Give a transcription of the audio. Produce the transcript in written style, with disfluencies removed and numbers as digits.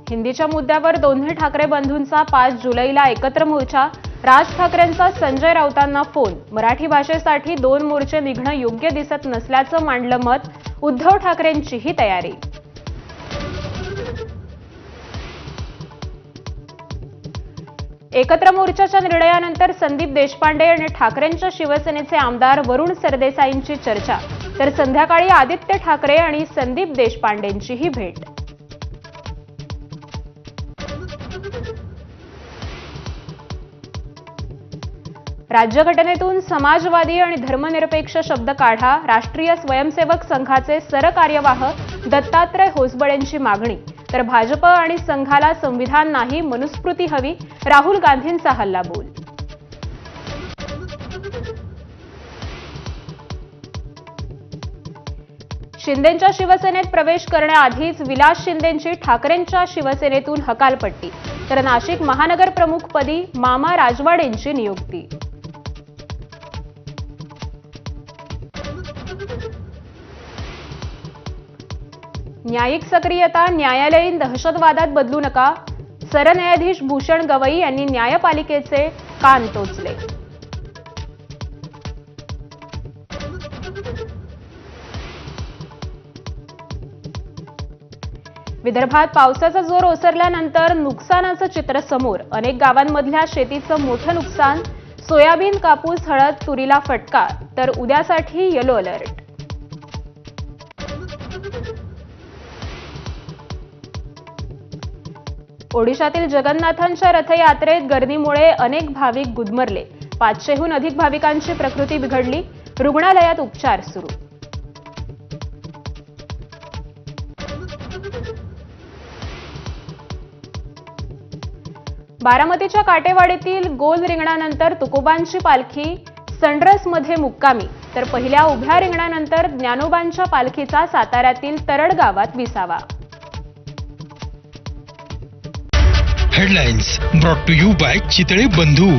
हिंदीच्या मुद्द्यावर दोन्ही ठाकरे बंधूंचा 5 जुलैला एकत्र मोर्चा. राज ठाकरेंचा संजय राऊतांना फोन. मराठी भाषेसाठी 2 मोर्चे निघणं योग्य दिसत नसल्याचं मांडलं मत. उद्धव ठाकरेंचीही तयारी. एकत्र मोर्चाच्या निर्णयानंतर संदीप देशपांडे आणि ठाकरेंच्या शिवसेनेचे आमदार वरुण सरदेसाईंची चर्चा. तर संध्याकाळी आदित्य ठाकरे आणि संदीप देशपांडेंचीही भेट. राज्यघटनेतून समाजवादी आणि धर्मनिरपेक्ष शब्द काढा. राष्ट्रीय स्वयंसेवक संघाचे सरकार्यवाह दत्तात्रय होसबळेंची मागणी. तर भाजप आणि संघाला संविधान नाही, मनुस्मृती हवी. राहुल गांधींचा हल्लाबोल. शिंदेंच्या शिवसेनेत प्रवेश करण्याआधीच विलास शिंदेंची ठाकरेंच्या शिवसेनेतून हकालपट्टी. तर नाशिक महानगर प्रमुखपदी मामा राजवाडेंची नियुक्ती. न्यायिक सक्रियता न्यायालयीन दहशतवादात बदलू नका. सरन्यायाधीश भूषण गवई यांनी न्यायपालिकेचे कान टोचले. विदर्भात पावसाचा जोर ओसरल्यानंतर नुकसानाचं चित्र समोर. अनेक गावांमधल्या शेतीचं मोठं नुकसान. सोयाबीन, कापूस, हळद, तुरीला फटका. तर उद्यासाठी येलो अलर्ट. ओडिशातील जगन्नाथांच्या रथयात्रेत गर्दीमुळे अनेक भाविक गुदमरले. 500हून अधिक भाविकांची प्रकृती बिघडली. रुग्णालयात उपचार सुरू. बारामतीच्या काटेवाडीतील गोल रिंगणानंतर तुकोबांची पालखी सनरसमध्ये मुक्कामी. तर पहिल्या उभ्या रिंगणानंतर ज्ञानोबांच्या पालखीचा साताऱ्यातील तरड गावात विसावा. Headlines brought to you by Chitale बंधू.